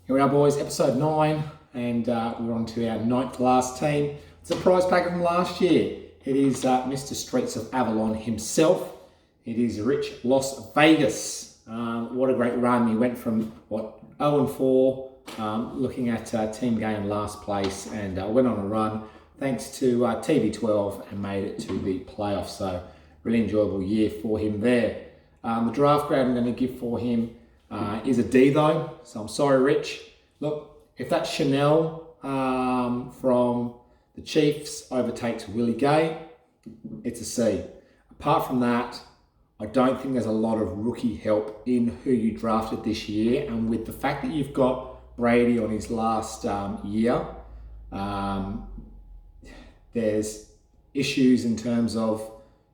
Here we are, boys, episode 9, and we're on to our 9th last team. It's a prize packet from last year. It is Mr. Streets of Avalon himself. It is Rich Las Vegas. What a great run. He went from, 0-4, looking at team game last place, and went on a run thanks to TV12 and made it to the playoffs. So, really enjoyable year for him there. The draft grade I'm going to give for him is a D though, so I'm sorry, Rich. Look, if that Chanel from the Chiefs overtakes Willie Gay, it's a C. Apart from that, I don't think there's a lot of rookie help in who you drafted this year, and with the fact that you've got Brady on his last year, there's issues in terms of,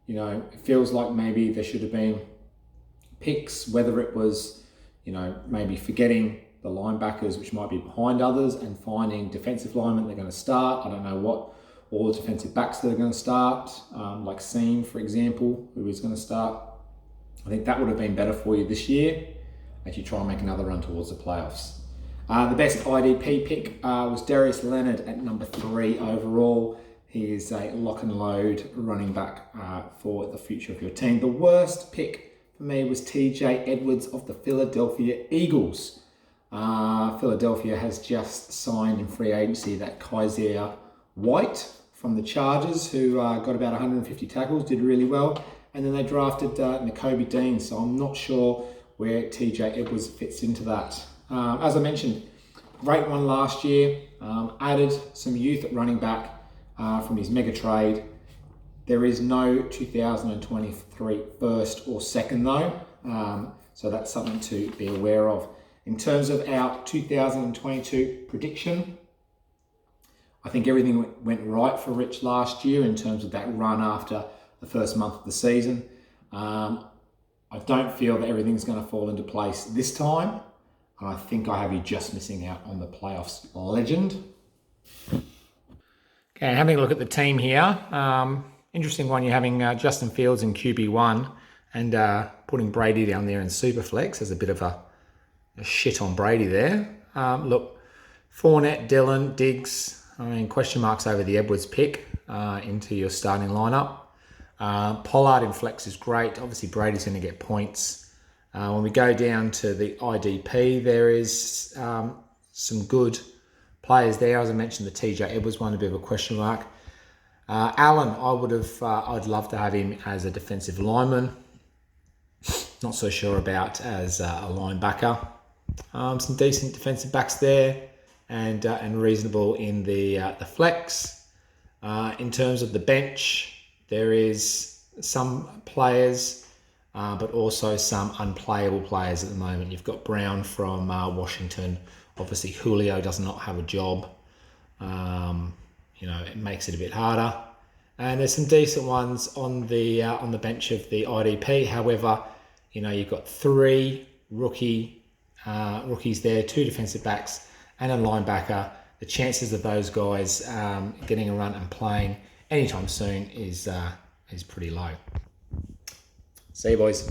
it feels like maybe there should have been picks, whether it was maybe forgetting the linebackers, which might be behind others, and finding defensive linemen they're going to start. I don't know what all the defensive backs that are going to start, like Seam, for example, who is going to start. I think that would have been better for you this year as you try and make another run towards the playoffs. The best IDP pick was Darius Leonard at number 3 overall. He is a lock and load running back for the future of your team. The worst pick for me was TJ Edwards of the Philadelphia Eagles. Philadelphia has just signed in free agency that Kaiser White from the Chargers, who got about 150 tackles, did really well. And then they drafted Nakobe Dean, so I'm not sure where TJ Edwards fits into that. As I mentioned, great one last year. Added some youth at running back from his mega trade. There is no 2023 first or second though, so that's something to be aware of. In terms of our 2022 prediction, I think everything went right for Rich last year in terms of that run after the first month of the season. I don't feel that everything's going to fall into place this time, and I think I have you just missing out on the playoffs legend. Okay, having a look at the team here. Interesting one, you're having Justin Fields in QB1 and putting Brady down there in Superflex as a bit of a shit on Brady there. Look, Fournette, Dillon, Diggs, question marks over the Edwards pick into your starting lineup. Pollard in flex is great. Obviously, Brady's going to get points. When we go down to the IDP, there is some good players there. As I mentioned, the TJ Edwards one, a bit of a question mark. Allen, I'd love to have him as a defensive lineman. Not so sure about as a linebacker. Some decent defensive backs there, and reasonable in the flex. In terms of the bench, there is some players, but also some unplayable players at the moment. You've got Brown from Washington. Obviously, Julio does not have a job. It makes it a bit harder. And there's some decent ones on the bench of the IDP. However, you've got 3 rookies there, 2 defensive backs, and a linebacker. The chances of those guys getting a run and playing anytime soon is pretty low. See you, boys.